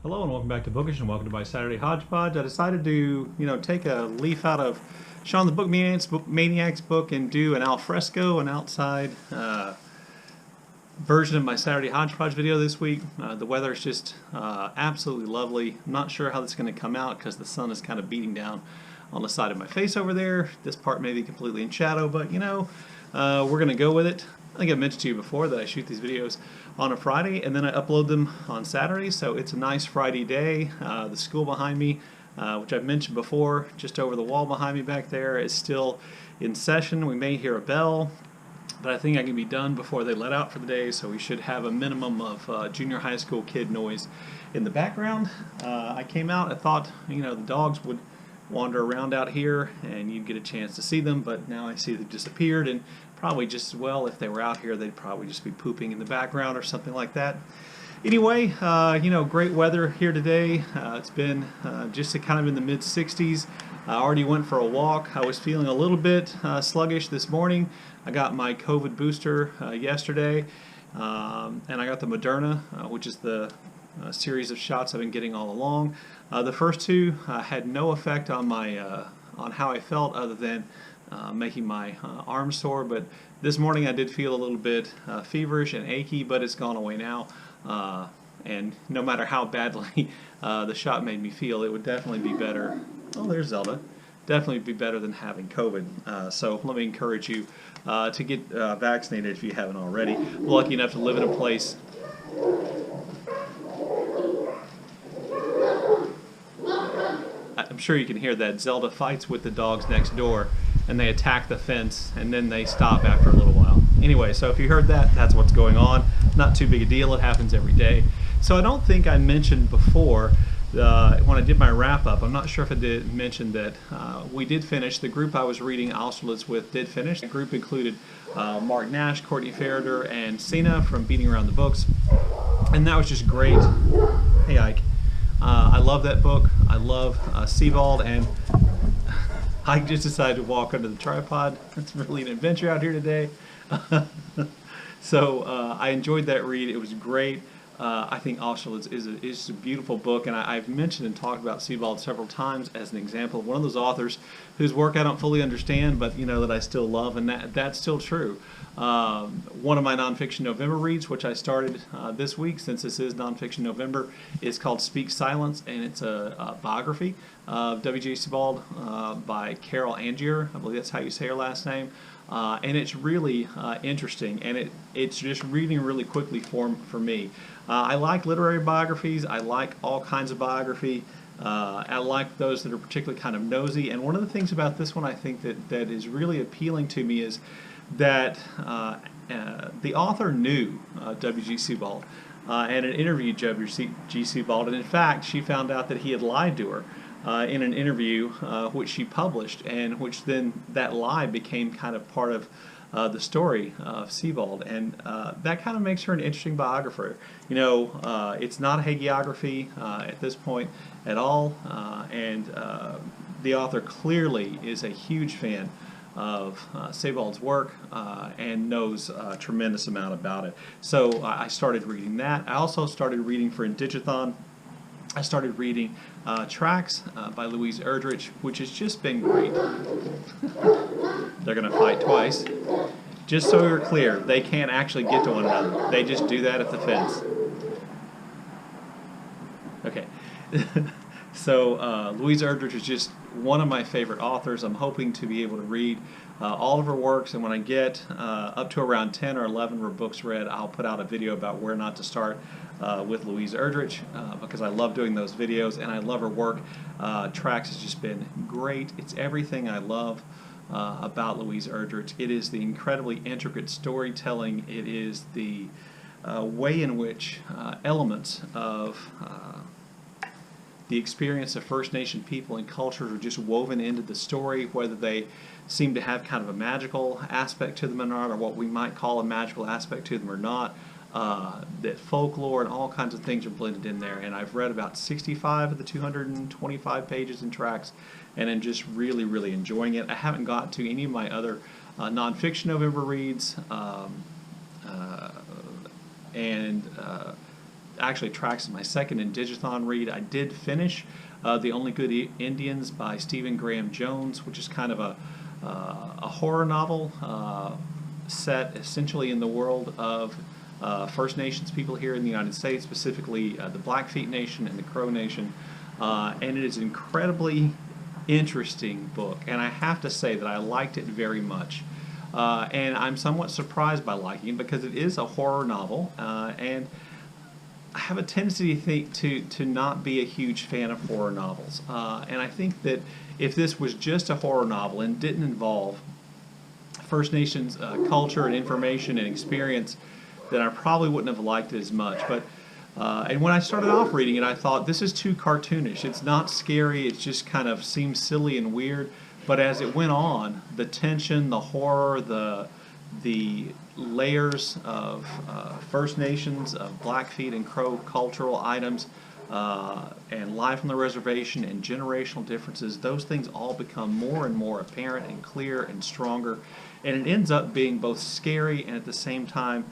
Hello and welcome back to Bookish and welcome to my Saturday Hodgepodge. I decided to, take a leaf out of Sean the Book Maniac's book and do an alfresco, an outside version of my Saturday Hodgepodge video this week. The weather is just absolutely lovely. I'm not sure how this is going to come out because the sun is kind of beating down on the side of my face over there. This part may be completely in shadow, but we're going to go with it. I think I mentioned to you before that I shoot these videos on a Friday and then I upload them on Saturday, so it's a nice Friday day. The school behind me, which I've mentioned before, just over the wall behind me back there, is still in session. We may hear a bell, but I think I can be done before they let out for the day, so we should have a minimum of junior high school kid noise in the background. I came out, I thought the dogs would wander around out here and you'd get a chance to see them, but now I see they've disappeared, and probably just as well if they were out here they'd probably just be pooping in the background or something like that. Anyway, great weather here today. It's been just kind of in the mid-60s. I already went for a walk. I was feeling a little bit sluggish this morning. I got my COVID booster yesterday, and I got the Moderna, which is the series of shots I've been getting all along. The first two had no effect on my on how I felt, other than making my arms sore. But this morning I did feel a little bit feverish and achy, but it's gone away now. And no matter how badly the shot made me feel, it would definitely be better. Oh, there's Zelda. Definitely be better than having COVID. So let me encourage you to get vaccinated if you haven't already. I'm lucky enough to live in a place. I'm sure you can hear that. Zelda fights with the dogs next door, and they attack the fence, and then they stop after a little while. Anyway, so if you heard that, that's what's going on. Not too big a deal. It happens every day. So I don't think I mentioned before, when I did my wrap-up, I'm not sure if I did mention that we did finish. The group I was reading Oslo with did finish. The group included Mark Nash, Courtney Ferriter, and Sina from Beating Around the Books. And that was just great. Hey, Ike. I love that book. I love Sebald, and I just decided to walk under the tripod. It's really an adventure out here today. So I enjoyed that read. It was great. I think Oslo is a beautiful book, and I've mentioned and talked about Sebald several times as an example of one of those authors whose work I don't fully understand, but that I still love, and that's still true. One of my nonfiction November reads, which I started this week, since this is nonfiction November, is called Speak Silence, and it's a biography of W.J. Sebald by Carole Angier. I believe that's how you say her last name. And it's really interesting, and it's just reading really quickly for me. I like literary biographies. I like all kinds of biography. I like those that are particularly kind of nosy. And one of the things about this one I think that is really appealing to me is that the author knew W.G. Sebald and had interviewed W.G. Sebald, and in fact she found out that he had lied to her in an interview which she published, and which then that lie became kind of part of the story of Sebald, and that kind of makes her an interesting biographer. It's not a hagiography at this point at all, and the author clearly is a huge fan of Sebald's work and knows a tremendous amount about it. So I started reading that. I also started reading for Indigethon. I started reading Tracks by Louise Erdrich, which has just been great. They're going to fight twice. Just so you're clear, they can't actually get to one another. They just do that at the fence. Okay. So Louise Erdrich is just one of my favorite authors. I'm hoping to be able to read all of her works, and when I get up to around 10 or 11 of her books read, I'll put out a video about where not to start with Louise Erdrich, because I love doing those videos and I love her work. Tracks has just been great. It's everything I love about Louise Erdrich. It is the incredibly intricate storytelling. It is the way in which elements of the experience of First Nation people and cultures are just woven into the story, whether they seem to have kind of a magical aspect to them or not, or what we might call a magical aspect to them or not. That folklore and all kinds of things are blended in there, and I've read about 65 of the 225 pages in Tracks, and I'm just really, really enjoying it. I haven't got to any of my other nonfiction November reads, and actually tracks my second Indigethon read. I did finish The Only Good Indians by Stephen Graham Jones, which is kind of a horror novel set essentially in the world of First Nations people here in the United States, specifically the Blackfeet Nation and the Crow Nation. And it is an incredibly interesting book, and I have to say that I liked it very much. And I'm somewhat surprised by liking it because it is a horror novel, and I have a tendency to not be a huge fan of horror novels. And I think that if this was just a horror novel and didn't involve First Nations culture and information and experience, then I probably wouldn't have liked it as much. But and when I started off reading it, I thought, this is too cartoonish. It's not scary. It just kind of seems silly and weird. But as it went on, the tension, the horror, the layers of First Nations, of Blackfeet and Crow cultural items, and life on the reservation and generational differences, those things all become more and more apparent and clear and stronger. And it ends up being both scary and at the same time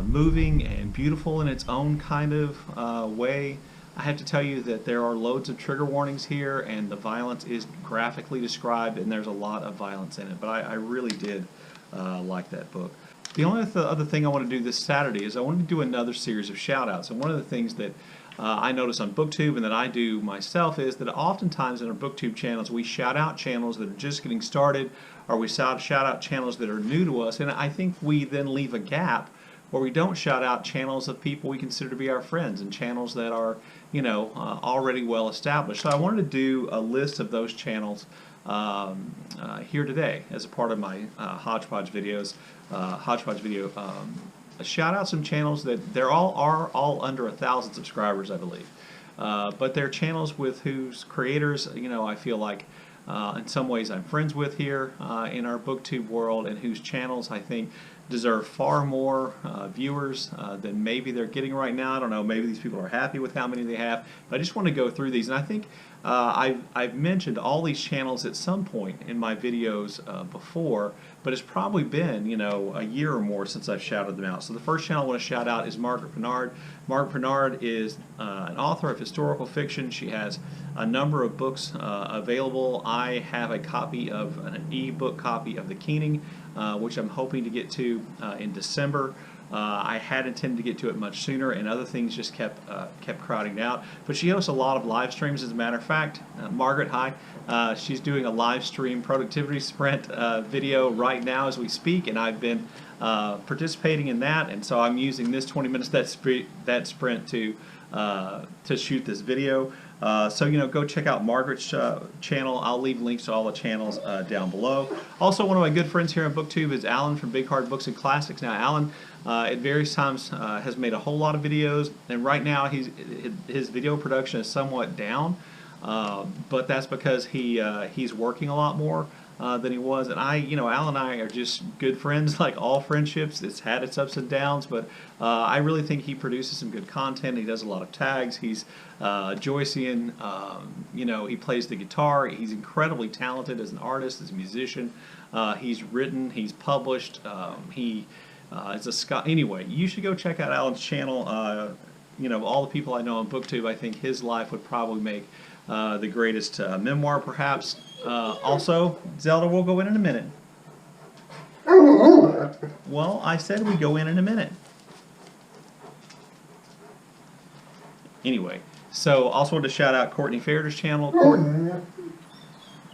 moving and beautiful in its own kind of way. I have to tell you that there are loads of trigger warnings here, and the violence is graphically described, and there's a lot of violence in it. But I really did like that book. The only other thing I want to do this Saturday is I want to do another series of shout-outs. And one of the things that I notice on Booktube and that I do myself is that oftentimes in our Booktube channels we shout out channels that are just getting started, or we shout out channels that are new to us, and I think we then leave a gap where we don't shout out channels of people we consider to be our friends and channels that are, you know, already well established. So I wanted to do a list of those channels here today as a part of my Hodgepodge videos. Hodgepodge video. Shout out some channels that are all under 1,000 subscribers, I believe. But they're channels with whose creators, you know, I feel like in some ways I'm friends with here in our Booktube world, and whose channels I think deserve far more viewers than maybe they're getting right now. I don't know, maybe these people are happy with how many they have, but I just want to go through these. And I think I've mentioned all these channels at some point in my videos before, but it's probably been, you know, a year or more since I've shouted them out. So the first channel I want to shout out is Margaret Pinard. Margaret Pinard is an author of historical fiction. She has a number of books available. I have a copy of an e-book copy of The Keening, which I'm hoping to get to in December. I had intended to get to it much sooner, and other things just kept crowding out. But she hosts a lot of live streams. As a matter of fact, Margaret, hi. She's doing a live stream productivity sprint video right now as we speak, and I've been participating in that. And so I'm using this 20 minutes that sprint to shoot this video. So, you know, go check out Margaret's channel. I'll leave links to all the channels down below. Also, one of my good friends here on Booktube is Alan from Big Hard Books and Classics. Now, Alan at various times has made a whole lot of videos, and right now his video production is somewhat down, but that's because he's working a lot more than he was. And you know, Alan and I are just good friends, like all friendships. It's had its ups and downs, but I really think he produces some good content. He does a lot of tags. He's Joycean. You know, he plays the guitar. He's incredibly talented as an artist, as a musician. He's written. He's published. He is a Scot. Anyway, you should go check out Alan's channel. You know, all the people I know on Booktube, I think his life would probably make the greatest memoir, perhaps. Also, Zelda will go in a minute. Well, I said we'd go in a minute. Anyway, so also wanted to shout out Courtney Ferriter's channel.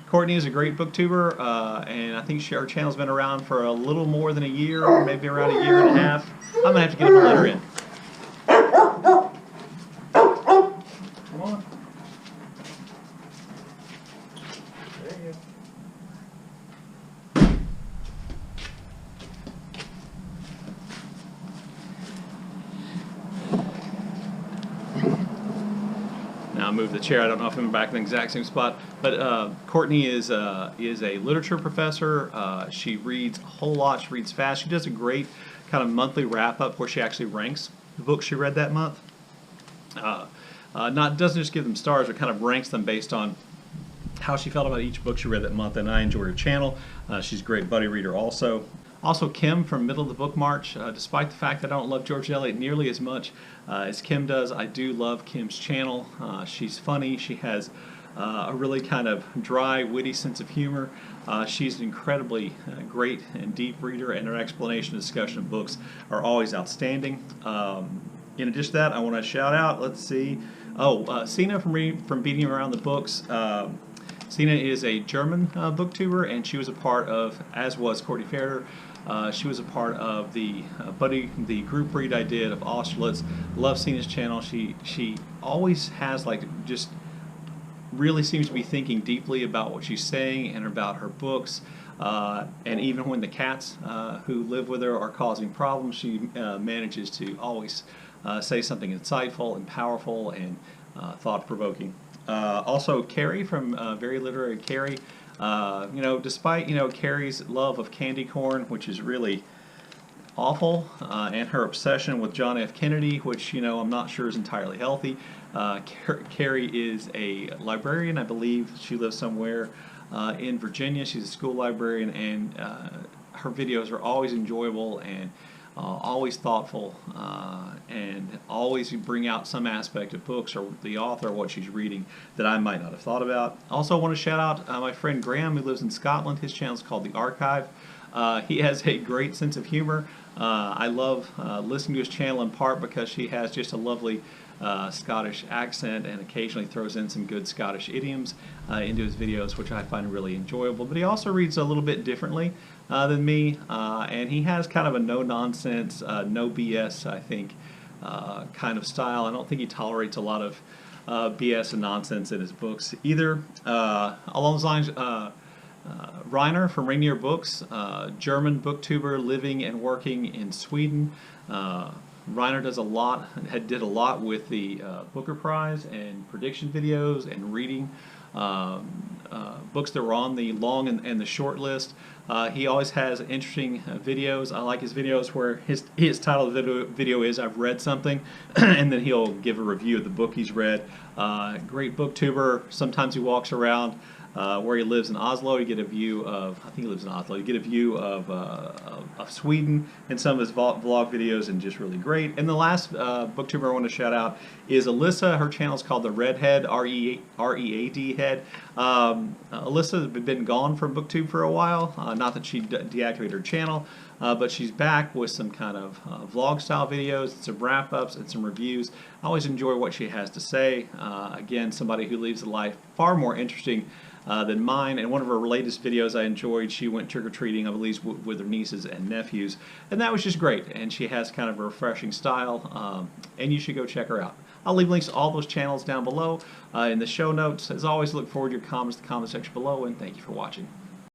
Courtney is a great booktuber, and I think her channel's been around for a little more than a year, or maybe around a year and a half. I'm going to have to get him a letter in. Come on. There you go. Now I'll move the chair. I don't know if I'm back in the exact same spot, but Courtney is a literature professor. She reads a whole lot. She reads fast. She does a great kind of monthly wrap-up where she actually ranks the books she read that month. Doesn't just give them stars, but kind of ranks them based on how she felt about each book she read that month, and I enjoy her channel. She's a great buddy reader also. Also, Kim from Middle of the Book March. Despite the fact that I don't love George Eliot nearly as much as Kim does, I do love Kim's channel. She's funny. She has a really kind of dry, witty sense of humor. She's an incredibly great and deep reader, and her explanation and discussion of books are always outstanding. In addition to that, I want to shout out, let's see, Sina from Beating Around the Books. Sina is a German booktuber, and she was a part of, as was Courtney Ferriter, she was a part of the group read I did of Oslo. Love Sina's channel. She always has just really seems to be thinking deeply about what she's saying and about her books. And even when the cats who live with her are causing problems, she manages to always say something insightful and powerful and thought-provoking. Also, Kari from Very Literary Kari. Despite Kari's love of candy corn, which is really awful, and her obsession with John F. Kennedy, which I'm not sure is entirely healthy. Kari is a librarian, I believe. She lives somewhere in Virginia. She's a school librarian, and her videos are always enjoyable and always thoughtful, and always bring out some aspect of books or the author or what she's reading that I might not have thought about. Also, I want to shout out my friend Graham, who lives in Scotland. His channel is called The Archive. He has a great sense of humor. I love listening to his channel in part because he has just a lovely Scottish accent and occasionally throws in some good Scottish idioms into his videos, which I find really enjoyable. But he also reads a little bit differently than me, and he has kind of a no-nonsense, no BS, I think, kind of style. I don't think he tolerates a lot of BS and nonsense in his books either. Along those lines, Rainer from Ranierbooks, German booktuber living and working in Sweden. Rainer does did a lot with the Booker Prize and prediction videos and reading books that were on the long and the short list. He always has interesting videos. I like his videos where his title of the video is "I've read something," and then he'll give a review of the book he's read. Great booktuber. Sometimes he walks around where he lives in Oslo. You get a view of, I think he lives in Oslo, you get a view of Sweden and some of his vlog videos, and just really great. And the last booktuber I want to shout out is Alyssa. Her channel is called The Redhead, R-E-A-D Head. Alyssa has been gone from Booktube for a while. Not that she deactivated her channel, but she's back with some kind of vlog style videos, some wrap-ups, and some reviews. I always enjoy what she has to say. Again, somebody who leaves a life far more interesting than mine. And one of her latest videos I enjoyed, she went trick-or-treating, I believe, with her nieces and nephews, and that was just great. And she has kind of a refreshing style, and you should go check her out. I'll leave links to all those channels down below in the show notes. As always, look forward to your comments in the comment section below, and thank you for watching.